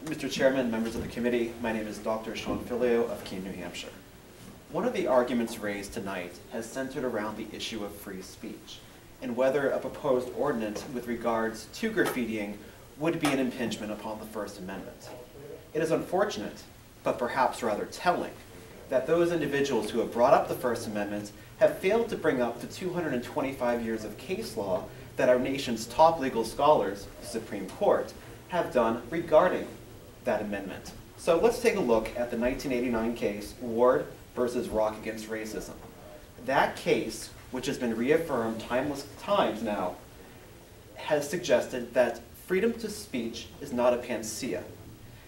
Mr. Chairman, members of the committee, my name is Dr. Sean Filio of Keene, New Hampshire. One of the arguments raised tonight has centered around the issue of free speech and whether a proposed ordinance with regards to graffitiing would be an impingement upon the First Amendment. It is unfortunate, but perhaps rather telling, that those individuals who have brought up the First Amendment have failed to bring up the 225 years of case law that our nation's top legal scholars, the Supreme Court, have done regarding that amendment. So let's take a look at the 1989 case, Ward versus Rock Against Racism. That case, which has been reaffirmed times now, has suggested that freedom to speech is not a panacea.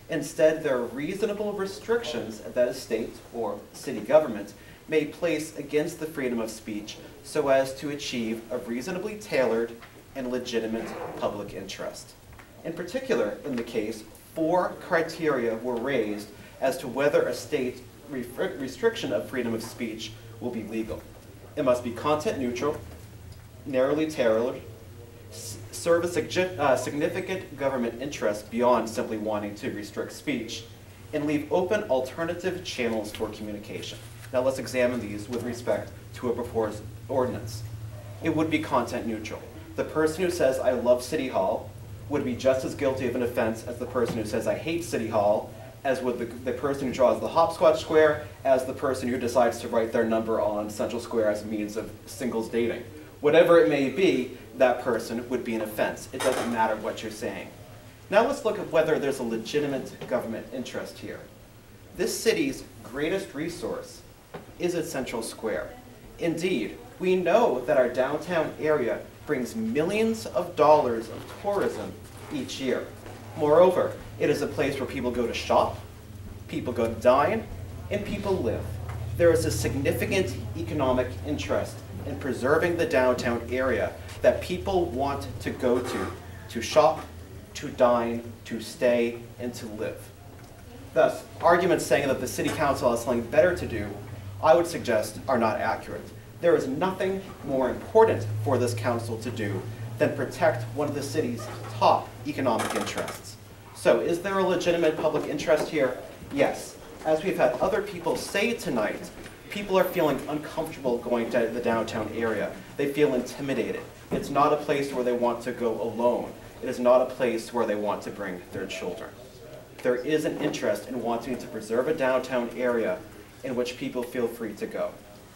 Instead, there are reasonable restrictions that a state or city government may place against the freedom of speech so as to achieve a reasonably tailored and legitimate public interest. In particular, in the case, 4 criteria were raised as to whether a state restriction of freedom of speech will be legal. It must be content neutral, narrowly tailored, serve a significant government interest beyond simply wanting to restrict speech, and leave open alternative channels for communication. Now let's examine these with respect to a proposed ordinance. It would be content neutral. The person who says, "I love City Hall," would be just as guilty of an offense as the person who says, "I hate City Hall," as would the person who draws the hopscotch square, as the person who decides to write their number on Central Square as a means of singles dating. Whatever it may be, that person would be an offense. It doesn't matter what you're saying. Now let's look at whether there's a legitimate government interest here. This city's greatest resource is its Central Square. Indeed, we know that our downtown area brings millions of dollars of tourism each year. Moreover, it is a place where people go to shop, people go to dine, and people live. There is a significant economic interest in preserving the downtown area that people want to go to shop, to dine, to stay, and to live. Thus, arguments saying that the City Council has something better to do, I would suggest, are not accurate. There is nothing more important for this council to do than protect one of the city's top economic interests. So is there a legitimate public interest here? Yes. As we've had other people say tonight, people are feeling uncomfortable going to the downtown area. They feel intimidated. It's not a place where they want to go alone. It is not a place where they want to bring their children. There is an interest in wanting to preserve a downtown area in which people feel free to go.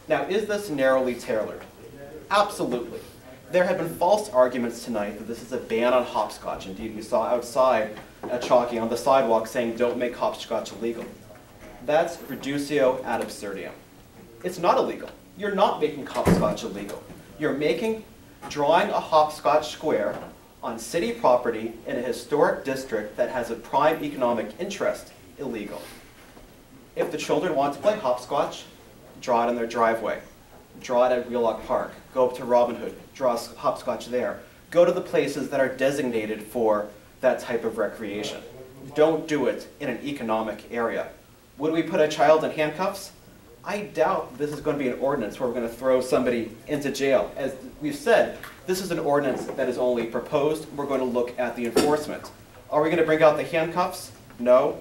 Now, is this narrowly tailored? Absolutely. There have been false arguments tonight that this is a ban on hopscotch. Indeed, we saw outside a chalkie on the sidewalk saying, "Don't make hopscotch illegal." That's reductio ad absurdum. It's not illegal. You're not making hopscotch illegal. You're drawing a hopscotch square on city property in a historic district that has a prime economic interest illegal. If the children want to play hopscotch, draw it in their driveway. Draw it at Wheelock Park. Go up to Robin Hood. Draw hopscotch there. Go to the places that are designated for that type of recreation. Don't do it in an economic area. Would we put a child in handcuffs? I doubt this is going to be an ordinance where we're going to throw somebody into jail. As we've said, this is an ordinance that is only proposed. We're going to look at the enforcement. Are we going to bring out the handcuffs? No.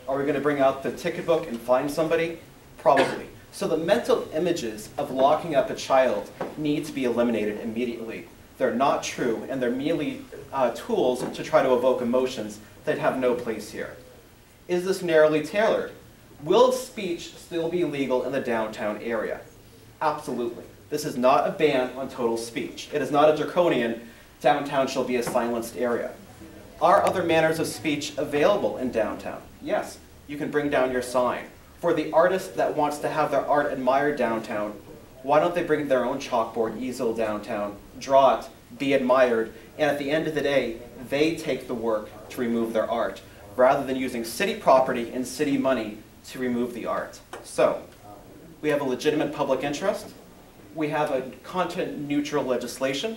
Are we going to bring out the ticket book and fine somebody? Probably. So the mental images of locking up a child need to be eliminated immediately. They're not true, and they're merely tools to try to evoke emotions that have no place here. Is this narrowly tailored? Will speech still be legal in the downtown area? Absolutely. This is not a ban on total speech. It is not a draconian, downtown shall be a silenced area. Are other manners of speech available in downtown? Yes, you can bring down your sign. For the artist that wants to have their art admired downtown, why don't they bring their own chalkboard easel downtown, draw it, be admired, and at the end of the day, they take the work to remove their art, rather than using city property and city money to remove the art. So, we have a legitimate public interest. We have a content-neutral legislation.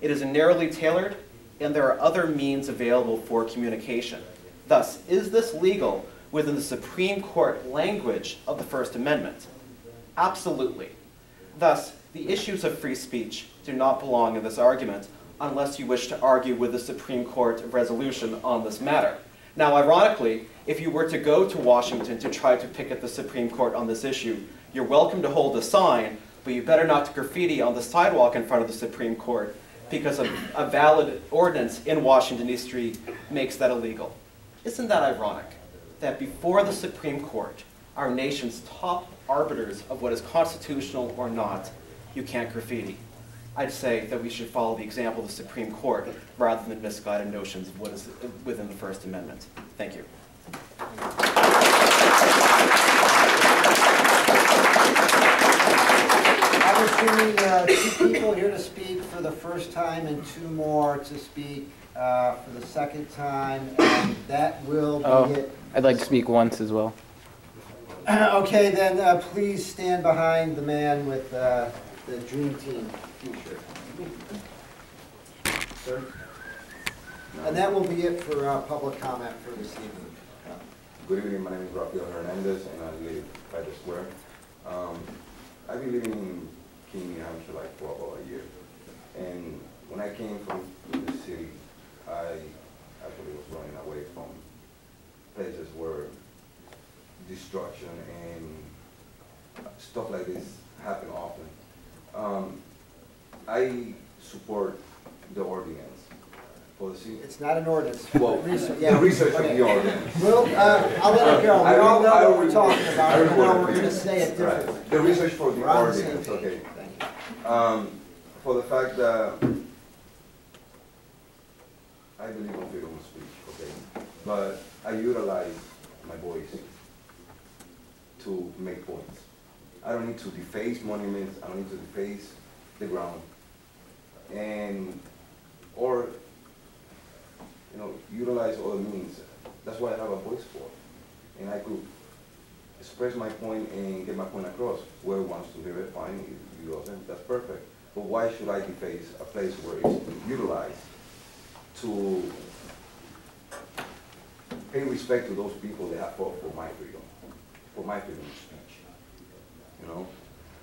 It is narrowly tailored, and there are other means available for communication. Thus, is this legal within the Supreme Court language of the First Amendment? Absolutely. Thus, the issues of free speech do not belong in this argument unless you wish to argue with the Supreme Court resolution on this matter. Now, ironically, if you were to go to Washington to try to picket the Supreme Court on this issue, you're welcome to hold a sign, but you better not graffiti on the sidewalk in front of the Supreme Court, because a valid ordinance in Washington, D.C. makes that illegal. Isn't that ironic? That before the Supreme Court, our nation's top arbiters of what is constitutional or not, you can't graffiti. I'd say that we should follow the example of the Supreme Court rather than misguided notions of what is within the First Amendment. Thank you. I'm assuming 2 people here to speak for the first time and 2 more to speak for the second time, and that will be it. I'd like to speak once as well. Okay, then please stand behind the man with the Dream Team t-shirt. Sir? And that will be it for public comment for this evening. Good evening, my name is Rafael Hernandez and I live by the square. I've been living in Keene, New Hampshire like for about a year. And when I came from the city, I actually was running away from places where destruction and stuff like this happen often. I support the ordinance for the city. It's not an ordinance. Well, the research of the ordinance. Well, I'll let it go. We all know what we're talking about, even though we're going to say it differently. Right. The research for the ordinance, okay. okay. Thank you. For the fact that I believe in freedom of speech, okay, but I utilize my voice to make points. I don't need to deface monuments, I don't need to deface the ground, or utilize other means. That's what I have a voice for. And I could express my point and get my point across. Whoever wants to hear it, fine, if you doesn't, that's perfect. But why should I deface a place where it's utilized to pay respect to those people that have fought for my freedom of speech?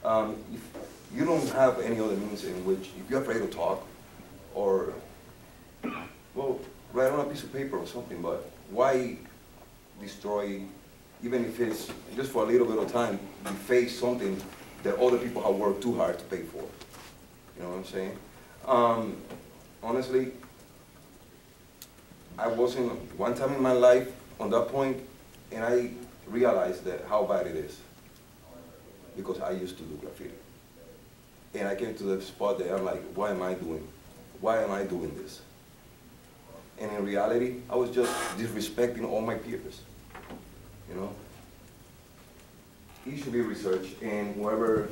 If you don't have any other means in which, if you're afraid to talk, or, well, write on a piece of paper or something, but why destroy, even if it's just for a little bit of time, deface something that other people have worked too hard to pay for? You know what I'm saying? Honestly, I wasn't, one time in my life, on that point, and I realized that how bad it is, because I used to do graffiti. And I came to the spot that I'm like, why am I doing this? And in reality, I was just disrespecting all my peers, It should be researched, and whoever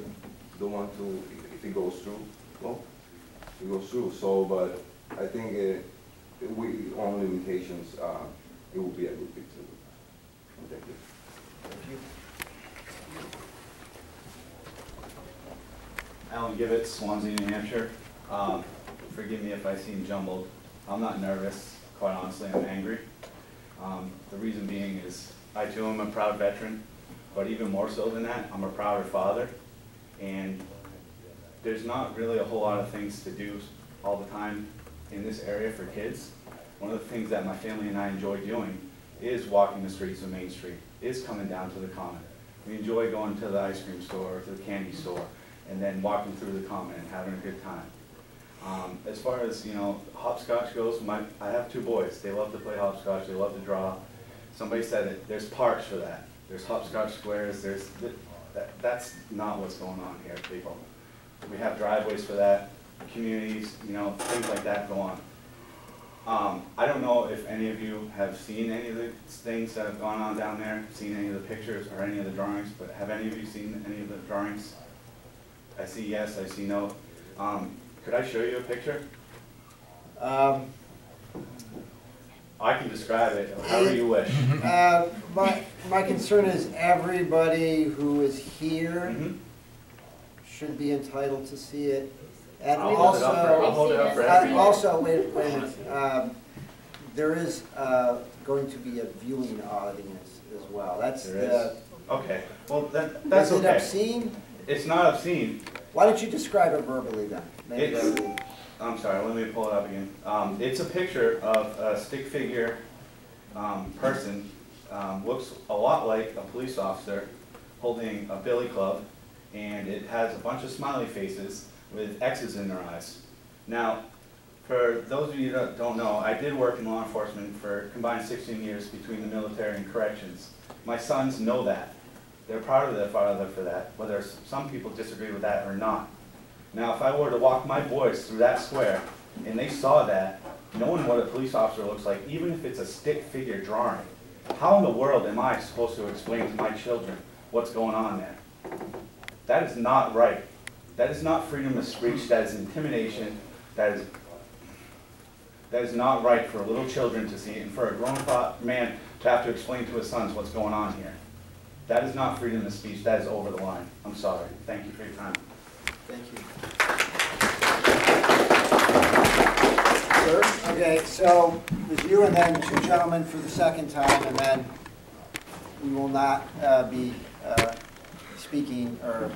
don't want to, if it goes through, well, it goes through. So, but I think on limitations, it will be a good thing to do. Thank you. Thank you. Alan Gibbets, Swansea, New Hampshire. Forgive me if I seem jumbled. I'm not nervous, quite honestly, I'm angry. The reason being is I too am a proud veteran, but even more so than that, I'm a prouder father. And there's not really a whole lot of things to do all the time in this area for kids. One of the things that my family and I enjoy doing is walking the streets of Main Street, is coming down to the Common. We enjoy going to the ice cream store or to the candy store and then walking through the Common and having a good time. As far as, hopscotch goes, I have 2 boys. They love to play hopscotch, they love to draw. Somebody said it, there's parks for that. There's hopscotch squares, that's not what's going on here, people. We have driveways for that, communities, things like that go on. I don't know if any of you have seen any of the things that have gone on down there, seen any of the pictures or any of the drawings, but have any of you seen any of the drawings? I see yes, I see no. Could I show you a picture? I can describe it however you wish. My concern is everybody who is here should be entitled to see it. And I'll hold it up for everyone. Also, wait a minute. There is going to be a viewing audience as well. That's okay. Well, that's okay. Is it obscene? It's not obscene. Why don't you describe it verbally then? I'm sorry, let me pull it up again. It's a picture of a stick figure person looks a lot like a police officer holding a billy club, and it has a bunch of smiley faces with X's in their eyes. Now, for those of you that don't know, I did work in law enforcement for combined 16 years between the military and corrections. My sons know that. They're proud of their father for that, whether some people disagree with that or not. Now, if I were to walk my boys through that square and they saw that, knowing what a police officer looks like, even if it's a stick figure drawing, how in the world am I supposed to explain to my children what's going on there? That is not right. That is not freedom of speech. That is intimidation. That is not right for little children to see, and for a grown man to have to explain to his sons what's going on here. That is not freedom of speech. That is over the line. I'm sorry. Thank you for your time. Thank you. Sir? Okay, so there's you and then two gentlemen for the second time, and then we will not be speaking or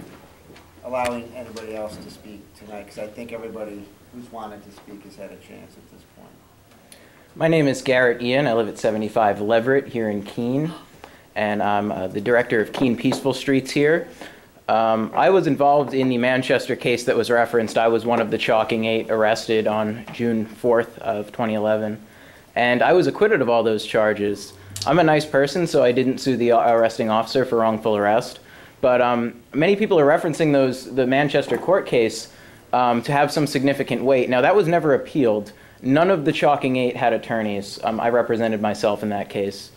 allowing anybody else to speak tonight, because I think everybody who's wanted to speak has had a chance at this point. My name is Garret Ian. I live at 75 Leverett here in Keene, and I'm the director of Keene Peaceful Streets here. I was involved in the Manchester case that was referenced. I was one of the Chalking 8 arrested on June 4th of 2011, and I was acquitted of all those charges. I'm a nice person, so I didn't sue the arresting officer for wrongful arrest, but many people are referencing the Manchester court case to have some significant weight. Now, that was never appealed. None of the Chalking 8 had attorneys. I represented myself in that case.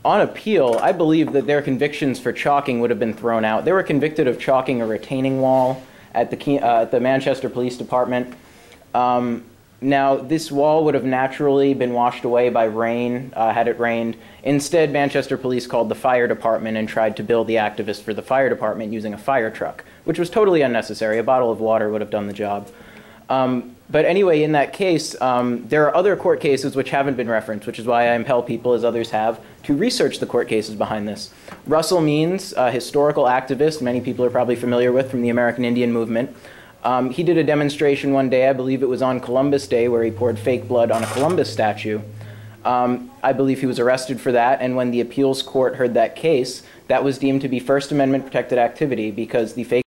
On appeal, I believe that their convictions for chalking would have been thrown out. They were convicted of chalking a retaining wall at the Manchester Police Department. Now, this wall would have naturally been washed away by rain, had it rained. Instead, Manchester Police called the fire department and tried to bill the activists for the fire department using a fire truck, which was totally unnecessary. A bottle of water would have done the job. But anyway, in that case, there are other court cases which haven't been referenced, which is why I impel people, as others have, to research the court cases behind this. Russell Means, a historical activist many people are probably familiar with from the American Indian movement, he did a demonstration one day, I believe it was on Columbus Day, where he poured fake blood on a Columbus statue. I believe he was arrested for that, and when the appeals court heard that case, that was deemed to be First Amendment protected activity because the fake